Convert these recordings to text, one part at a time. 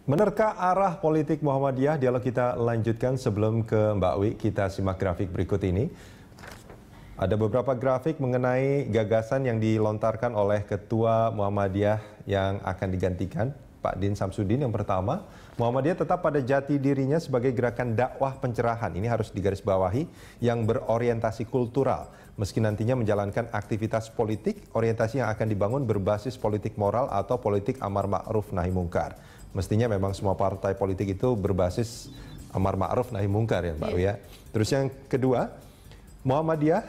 Menerka arah politik Muhammadiyah, dialog kita lanjutkan. Sebelum ke Mbak Wi, kita simak grafik berikut ini. Ada beberapa grafik mengenai gagasan yang dilontarkan oleh Ketua Muhammadiyah yang akan digantikan, Pak Din Samsudin. Yang pertama, Muhammadiyah tetap pada jati dirinya sebagai gerakan dakwah pencerahan. Ini harus digarisbawahi, yang berorientasi kultural. Meski nantinya menjalankan aktivitas politik, orientasi yang akan dibangun berbasis politik moral atau politik amar ma'ruf nahi mungkar. Mestinya memang semua partai politik itu berbasis amar ma'ruf nahi mungkar ya Mbak Wia. Terus yang kedua, Muhammadiyah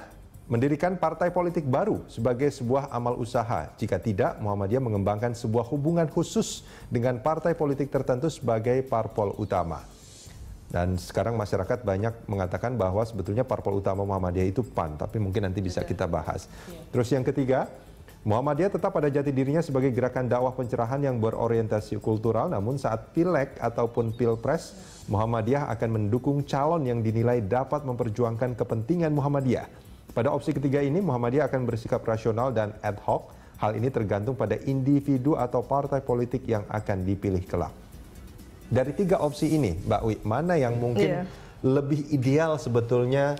mendirikan partai politik baru sebagai sebuah amal usaha. Jika tidak, Muhammadiyah mengembangkan sebuah hubungan khusus dengan partai politik tertentu sebagai parpol utama. Dan sekarang masyarakat banyak mengatakan bahwa sebetulnya parpol utama Muhammadiyah itu PAN, tapi mungkin nanti bisa kita bahas. Terus yang ketiga, Muhammadiyah tetap pada jati dirinya sebagai gerakan dakwah pencerahan yang berorientasi kultural, namun saat pileg ataupun pilpres, Muhammadiyah akan mendukung calon yang dinilai dapat memperjuangkan kepentingan Muhammadiyah. Pada opsi ketiga ini, Muhammadiyah akan bersikap rasional dan ad hoc. Hal ini tergantung pada individu atau partai politik yang akan dipilih kelak. Dari tiga opsi ini, Mbak Wi, mana yang mungkin lebih ideal sebetulnya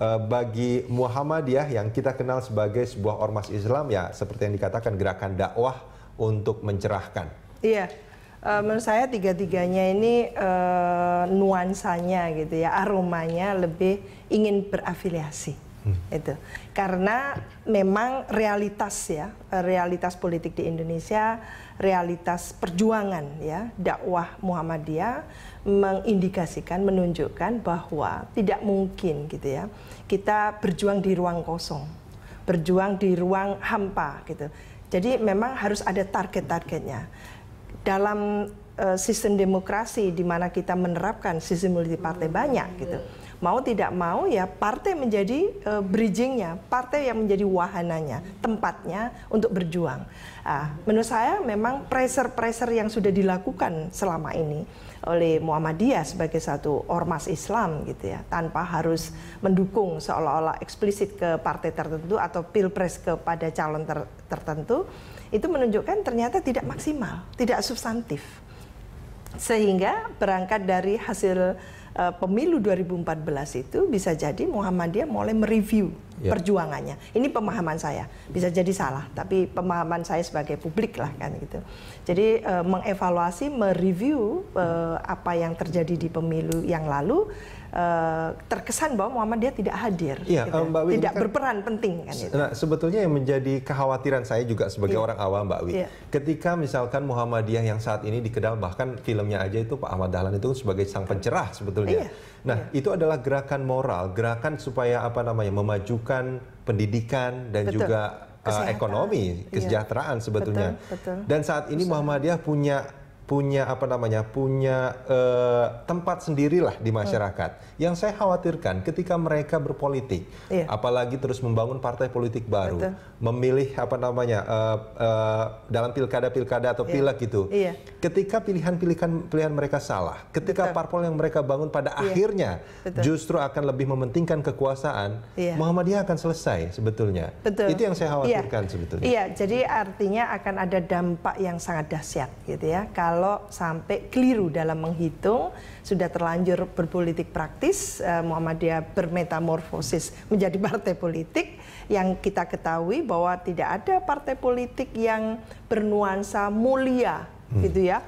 bagi Muhammadiyah yang kita kenal sebagai sebuah ormas Islam, ya seperti yang dikatakan gerakan dakwah untuk mencerahkan? Iya, menurut saya tiga-tiganya ini nuansanya gitu ya, aromanya lebih ingin berafiliasi. Itu karena memang realitas ya, realitas politik di Indonesia, realitas perjuangan ya dakwah Muhammadiyah mengindikasikan, menunjukkan bahwa tidak mungkin gitu ya kita berjuang di ruang kosong, berjuang di ruang hampa gitu. Jadi memang harus ada target-targetnya dalam sistem demokrasi di mana kita menerapkan sistem multipartai banyak gitu. Mau tidak mau ya partai menjadi bridgingnya, partai yang menjadi wahananya, tempatnya untuk berjuang. Menurut saya memang pressure yang sudah dilakukan selama ini oleh Muhammadiyah sebagai satu ormas Islam gitu ya, tanpa harus mendukung seolah-olah eksplisit ke partai tertentu atau pilpres kepada calon tertentu, itu menunjukkan ternyata tidak maksimal, tidak substantif. Sehingga berangkat dari hasil pemilu 2014 itu bisa jadi Muhammadiyah mulai mereview perjuangannya. Ini pemahaman saya, bisa jadi salah, tapi pemahaman saya sebagai publik lah kan gitu. Jadi mengevaluasi, mereview apa yang terjadi di pemilu yang lalu, terkesan bahwa Muhammadiyah tidak hadir, gitu. Mbak Wi, tidak berperan penting kan itu. Nah, sebetulnya yang menjadi kekhawatiran saya juga sebagai orang awam, Mbak Wi, ketika misalkan Muhammadiyah yang saat ini dikenal, bahkan filmnya aja itu Pak Ahmad Dahlan itu sebagai sang pencerah sebetulnya. Nah, itu adalah gerakan moral, gerakan supaya apa namanya memajukan pendidikan dan juga ekonomi, kesejahteraan sebetulnya. Dan saat ini Muhammadiyah punya apa namanya, punya tempat sendirilah di masyarakat. Yang saya khawatirkan ketika mereka berpolitik, apalagi terus membangun partai politik baru, memilih apa namanya dalam pilkada atau pileg gitu. Ketika pilihan mereka salah, ketika parpol yang mereka bangun pada akhirnya justru akan lebih mementingkan kekuasaan, Muhammadiyah akan selesai sebetulnya. Itu yang saya khawatirkan sebetulnya. Iya, jadi artinya akan ada dampak yang sangat dahsyat gitu ya. Kalau sampai keliru dalam menghitung, sudah terlanjur berpolitik praktis, Muhammadiyah bermetamorfosis menjadi partai politik yang kita ketahui bahwa tidak ada partai politik yang bernuansa mulia gitu ya.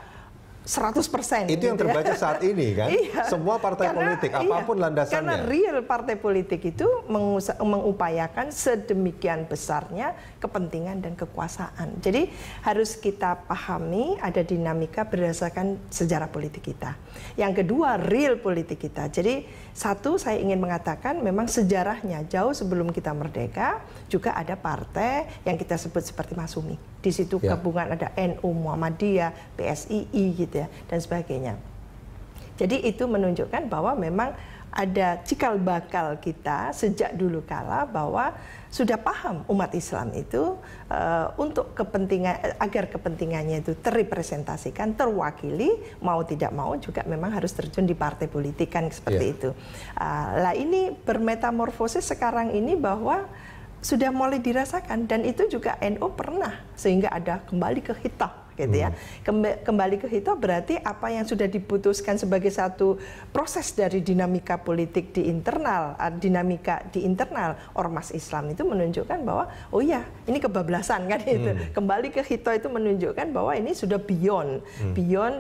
100%. Itu yang terbaca saat ini kan? Semua partai politik, apapun landasannya. Karena real partai politik itu mengupayakan sedemikian besarnya kepentingan dan kekuasaan. Jadi harus kita pahami ada dinamika berdasarkan sejarah politik kita. Yang kedua, real politik kita. Jadi satu, saya ingin mengatakan memang sejarahnya jauh sebelum kita merdeka juga ada partai yang kita sebut seperti Masumi. Di situ gabungan ada NU, Muhammadiyah, PSII gitu ya, dan sebagainya. Jadi itu menunjukkan bahwa memang ada cikal bakal kita sejak dulu kala bahwa sudah paham umat Islam itu untuk kepentingan, agar kepentingannya itu terrepresentasikan, terwakili, mau tidak mau juga memang harus terjun di partai politik kan seperti itu. Lah ini bermetamorfosis sekarang ini bahwa sudah mulai dirasakan, dan itu juga NU pernah, sehingga ada kembali ke hitah gitu ya. Kembali ke hito berarti apa yang sudah diputuskan sebagai satu proses dari dinamika politik di internal, dinamika di internal ormas Islam itu menunjukkan bahwa oh iya ini kebablasan kan itu. Kembali ke hito itu menunjukkan bahwa ini sudah beyond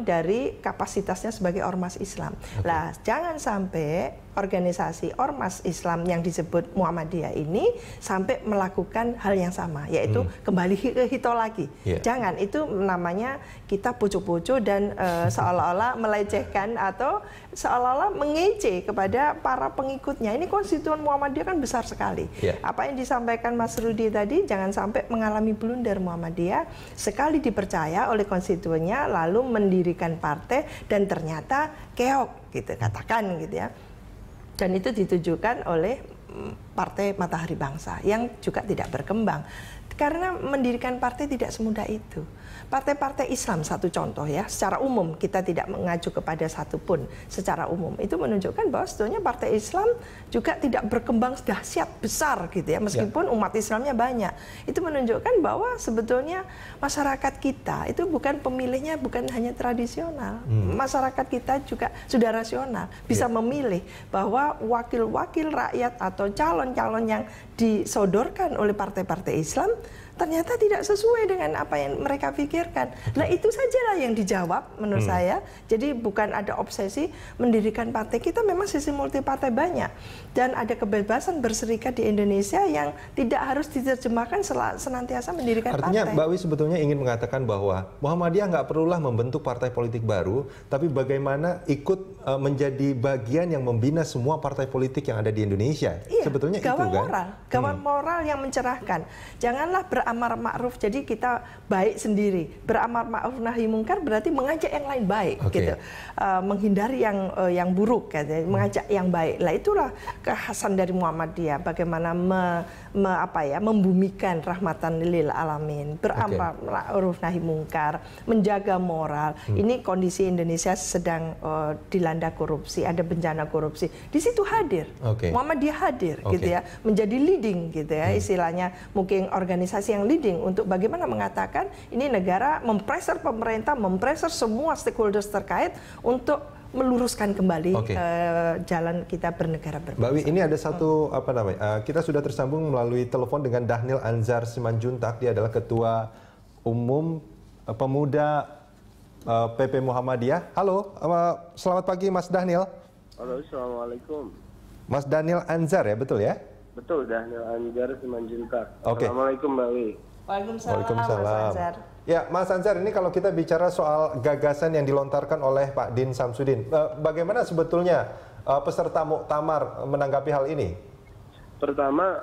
dari kapasitasnya sebagai ormas Islam. Lah jangan sampai organisasi ormas Islam yang disebut Muhammadiyah ini sampai melakukan hal yang sama, yaitu kembali ke hito lagi. Jangan, itu namanya kita pucuk-pucuk dan seolah-olah melecehkan atau seolah-olah mengejek kepada para pengikutnya. Ini konstituen Muhammadiyah kan besar sekali. Apa yang disampaikan Mas Rudi tadi, jangan sampai mengalami blunder Muhammadiyah sekali dipercaya oleh konstituennya lalu mendirikan partai dan ternyata keok gitu, katakan gitu ya. Dan itu ditujukan oleh Partai Matahari Bangsa yang juga tidak berkembang. Karena mendirikan partai tidak semudah itu. Partai-partai Islam satu contoh ya, secara umum kita tidak mengacu kepada satu pun secara umum. Itu menunjukkan bahwa sebetulnya partai Islam juga tidak berkembang dahsyat besar gitu ya, meskipun umat Islamnya banyak. Itu menunjukkan bahwa sebetulnya masyarakat kita itu bukan pemilihnya bukan hanya tradisional. Masyarakat kita juga sudah rasional, bisa memilih bahwa wakil-wakil rakyat atau calon-calon yang disodorkan oleh partai-partai Islam ternyata tidak sesuai dengan apa yang mereka pikirkan. Nah itu sajalah yang dijawab menurut saya. Jadi bukan ada obsesi mendirikan partai. Kita memang sisi multi partai banyak. Dan ada kebebasan berserikat di Indonesia yang tidak harus diterjemahkan senantiasa mendirikan Artinya partai. Mbak Wi sebetulnya ingin mengatakan bahwa Muhammadiyah nggak perlulah membentuk partai politik baru, tapi bagaimana ikut menjadi bagian yang membina semua partai politik yang ada di Indonesia. Iya, sebetulnya gawang itu kan. Moral, gawang moral yang mencerahkan. Janganlah beramar ma'ruf, jadi kita baik sendiri. Beramar ma'ruf nahi mungkar berarti mengajak yang lain baik, gitu. Menghindari yang buruk, gitu. Mengajak yang baik. Lah itulah kekhasan dari Muhammadiyah. Bagaimana membumikan rahmatan lil alamin, beramar ma'ruf nahi mungkar, menjaga moral. Ini kondisi Indonesia sedang dilanda korupsi, ada bencana korupsi. Di situ hadir, Muhammadiyah hadir, gitu ya, menjadi leading, gitu ya, istilahnya mungkin organisasi yang leading untuk bagaimana mengatakan ini negara mempressure pemerintah, mempressure semua stakeholders terkait untuk meluruskan kembali jalan kita bernegara berbangsa. Mbak Wi, ini ada satu kita sudah tersambung melalui telepon dengan Dhanil Anzar Simanjuntak. Dia adalah Ketua Umum Pemuda PP Muhammadiyah. Halo, selamat pagi Mas Dhanil. Halo, assalamualaikum. Mas Dhanil Anzar ya, betul ya? Betul, Dhanil Anzar Simanjuntak. Oke. Assalamualaikum Mbak Wi. Waalaikumsalam. Mas Anzar. Ya, Mas Anzar, ini kalau kita bicara soal gagasan yang dilontarkan oleh Pak Din Samsudin, bagaimana sebetulnya peserta muktamar menanggapi hal ini? Pertama,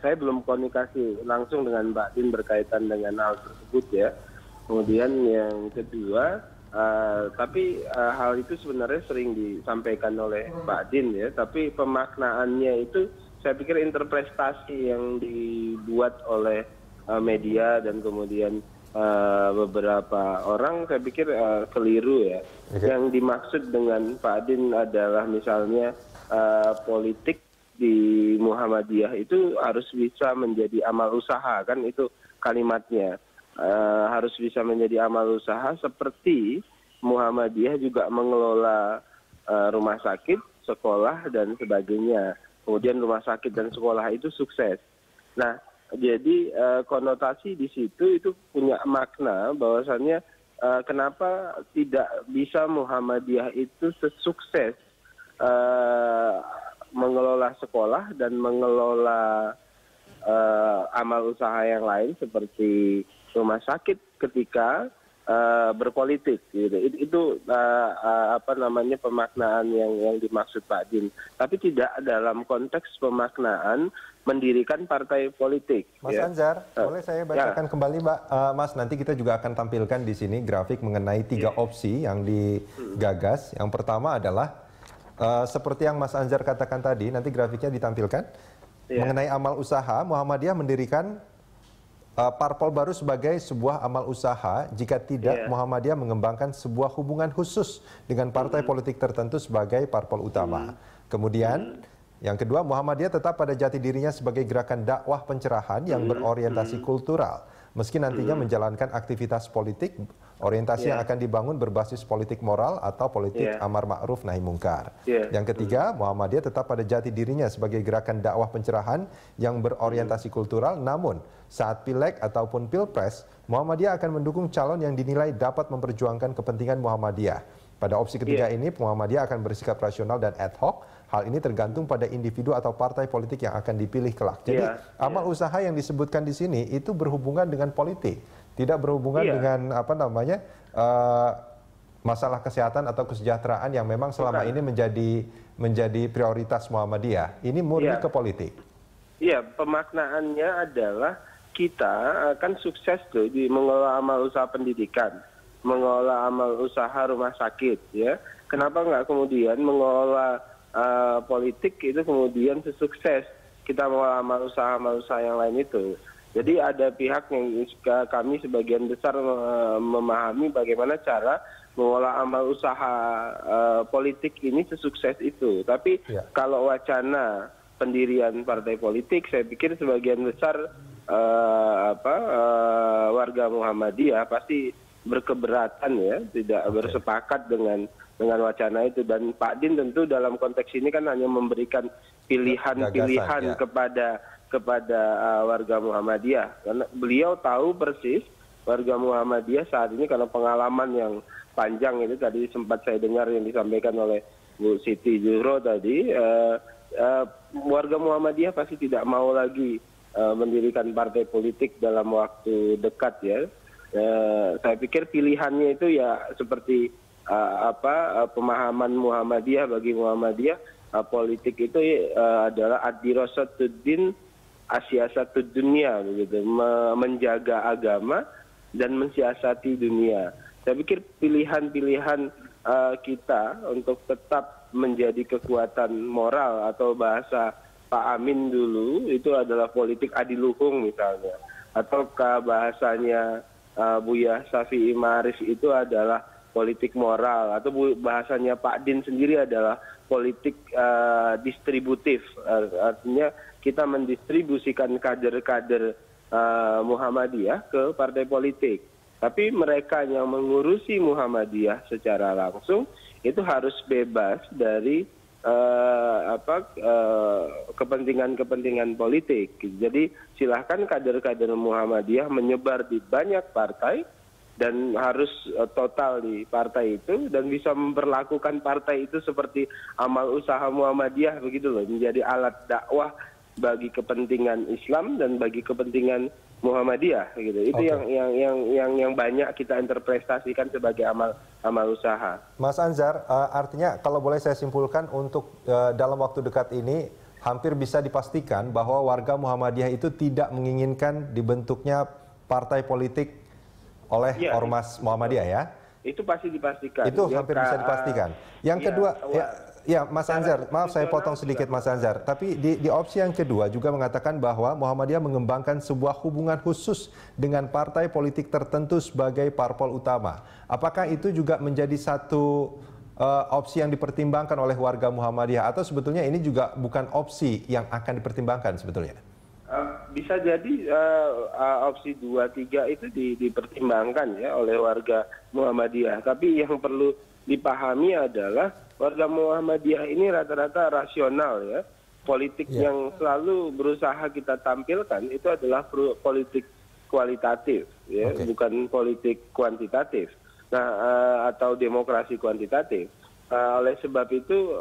saya belum komunikasi langsung dengan Mbak Din berkaitan dengan hal tersebut ya. Kemudian yang kedua, tapi hal itu sebenarnya sering disampaikan oleh Mbak Din ya, tapi pemaknaannya itu saya pikir interpretasi yang dibuat oleh media dan kemudian beberapa orang saya pikir keliru ya. Yang dimaksud dengan Pak Din adalah misalnya politik di Muhammadiyah itu harus bisa menjadi amal usaha, kan itu kalimatnya. Harus bisa menjadi amal usaha seperti Muhammadiyah juga mengelola rumah sakit, sekolah dan sebagainya. Kemudian rumah sakit dan sekolah itu sukses. Nah, jadi konotasi di situ itu punya makna bahwasannya kenapa tidak bisa Muhammadiyah itu sesukses mengelola sekolah dan mengelola amal usaha yang lain seperti rumah sakit ketika berpolitik gitu. Itu pemaknaan yang dimaksud Pak Din. Tapi tidak dalam konteks pemaknaan mendirikan partai politik. Mas Anzar, boleh saya bacakan kembali, Mbak? Mas, nanti kita juga akan tampilkan di sini grafik mengenai 3 opsi yang digagas. Yang pertama adalah seperti yang Mas Anzar katakan tadi, nanti grafiknya ditampilkan. Mengenai amal usaha, Muhammadiyah mendirikan parpol baru sebagai sebuah amal usaha jika tidak Muhammadiyah mengembangkan sebuah hubungan khusus dengan partai politik tertentu sebagai parpol utama. Kemudian yang kedua, Muhammadiyah tetap pada jati dirinya sebagai gerakan dakwah pencerahan yang berorientasi kultural. Meski nantinya menjalankan aktivitas politik Orientasi yang akan dibangun berbasis politik moral atau politik amar ma'ruf nahi mungkar. Yang ketiga, Muhammadiyah tetap pada jati dirinya sebagai gerakan dakwah pencerahan yang berorientasi kultural, namun saat pileg ataupun pilpres, Muhammadiyah akan mendukung calon yang dinilai dapat memperjuangkan kepentingan Muhammadiyah. Pada opsi ketiga ini, Muhammadiyah akan bersikap rasional dan ad hoc. Hal ini tergantung pada individu atau partai politik yang akan dipilih kelak. Jadi, amal usaha yang disebutkan di sini itu berhubungan dengan politik, tidak berhubungan dengan masalah kesehatan atau kesejahteraan yang memang selama ini menjadi prioritas Muhammadiyah. Ini murni ke politik. Iya, pemaknaannya adalah kita akan sukses tuh di mengelola amal usaha pendidikan, mengelola amal usaha rumah sakit, ya. Kenapa nggak kemudian mengelola politik itu kemudian sesukses kita mengelola amal usaha yang lain itu. Jadi ada pihak yang kami sebagian besar memahami bagaimana cara mengelola amal usaha politik ini sesukses itu. Tapi kalau wacana pendirian partai politik, saya pikir sebagian besar warga Muhammadiyah pasti berkeberatan, ya, tidak bersepakat dengan wacana itu. Dan Pak Din tentu dalam konteks ini kan hanya memberikan pilihan kepada warga Muhammadiyah, karena beliau tahu persis warga Muhammadiyah saat ini karena pengalaman yang panjang itu tadi sempat saya dengar yang disampaikan oleh Bu Siti Zuhro tadi, warga Muhammadiyah pasti tidak mau lagi mendirikan partai politik dalam waktu dekat, ya. Saya pikir pilihannya itu ya seperti pemahaman Muhammadiyah. Bagi Muhammadiyah politik itu adalah ad-dirasatuddin asyiasatud dunia, begitu, menjaga agama dan mensiasati dunia. Saya pikir pilihan-pilihan kita untuk tetap menjadi kekuatan moral, atau bahasa Pak Amin dulu itu adalah politik adiluhung misalnya, atau bahasanya Buya Syafi'i Ma'arif itu adalah politik moral, atau bahasanya Pak Din sendiri adalah politik distributif. Artinya kita mendistribusikan kader-kader Muhammadiyah ke partai politik. Tapi mereka yang mengurusi Muhammadiyah secara langsung itu harus bebas dari kepentingan-kepentingan politik. Jadi silahkan kader-kader Muhammadiyah menyebar di banyak partai dan harus total di partai itu, dan bisa memperlakukan partai itu seperti amal usaha Muhammadiyah, begitu loh, menjadi alat dakwah bagi kepentingan Islam dan bagi kepentingan Muhammadiyah, gitu. Itu yang banyak kita interpretasikan sebagai amal usaha. Mas Anzar, artinya kalau boleh saya simpulkan, untuk dalam waktu dekat ini hampir bisa dipastikan bahwa warga Muhammadiyah itu tidak menginginkan dibentuknya partai politik oleh ormas Muhammadiyah, ya? Itu pasti dipastikan. Itu hampir bisa dipastikan. Yang kedua, ya Mas Anzar, maaf saya potong sedikit Mas Anzar, tapi di opsi yang kedua juga mengatakan bahwa Muhammadiyah mengembangkan sebuah hubungan khusus dengan partai politik tertentu sebagai parpol utama. Apakah itu juga menjadi satu opsi yang dipertimbangkan oleh warga Muhammadiyah, atau sebetulnya ini juga bukan opsi yang akan dipertimbangkan sebetulnya? Bisa jadi opsi 2, 3 itu dipertimbangkan, ya, oleh warga Muhammadiyah. Tapi yang perlu dipahami adalah warga Muhammadiyah ini rata-rata rasional, ya. Politik yang selalu berusaha kita tampilkan itu adalah politik kualitatif, ya, bukan politik kuantitatif. Nah, atau demokrasi kuantitatif. Oleh sebab itu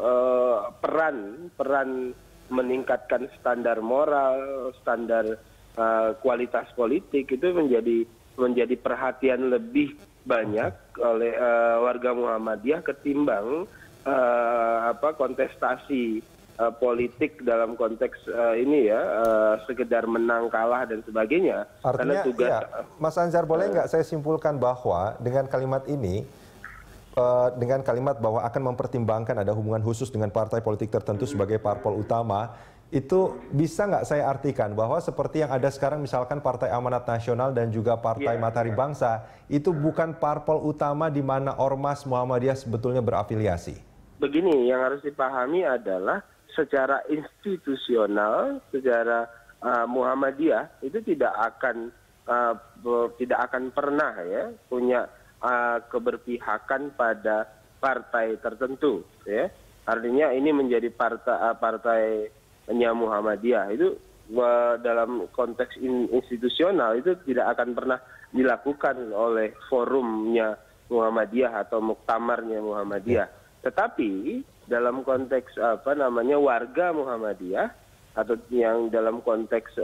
peran meningkatkan standar moral, standar kualitas politik itu menjadi perhatian lebih banyak oleh warga Muhammadiyah ketimbang kontestasi politik dalam konteks ini, ya, sekedar menang kalah dan sebagainya. Artinya, karena tugas, Mas Anzar, boleh nggak saya simpulkan bahwa dengan kalimat ini, dengan kalimat bahwa akan mempertimbangkan ada hubungan khusus dengan partai politik tertentu sebagai parpol utama, itu bisa nggak saya artikan bahwa seperti yang ada sekarang misalkan Partai Amanat Nasional dan juga Partai Matahari Bangsa, itu bukan parpol utama di mana ormas Muhammadiyah sebetulnya berafiliasi? Begini, yang harus dipahami adalah secara institusional, secara Muhammadiyah itu tidak akan pernah, ya, punya keberpihakan pada partai tertentu, ya. Artinya ini menjadi partainya Muhammadiyah. Itu dalam konteks institusional itu tidak akan pernah dilakukan oleh forumnya Muhammadiyah atau muktamarnya Muhammadiyah. Tetapi dalam konteks warga Muhammadiyah atau yang dalam konteks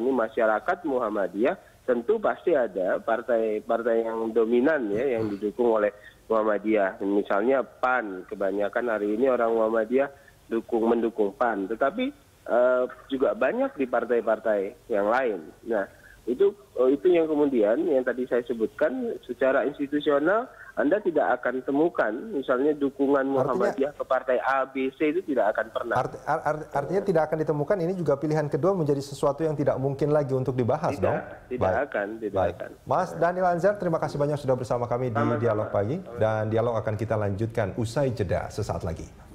ini masyarakat Muhammadiyah, tentu pasti ada partai-partai yang dominan ya yang didukung oleh Muhammadiyah. Misalnya PAN, kebanyakan hari ini orang Muhammadiyah mendukung PAN. Tetapi juga banyak di partai-partai yang lain. Nah, itu yang kemudian yang tadi saya sebutkan secara institusional Anda tidak akan temukan misalnya dukungan Muhammadiyah ke partai A, B, C itu tidak akan pernah. Artinya tidak akan ditemukan, ini juga pilihan kedua menjadi sesuatu yang tidak mungkin lagi untuk dibahas dong? Tidak akan. Mas Daniel Anzar, terima kasih banyak sudah bersama kami di Dialog Pagi. Dan dialog akan kita lanjutkan usai jeda sesaat lagi.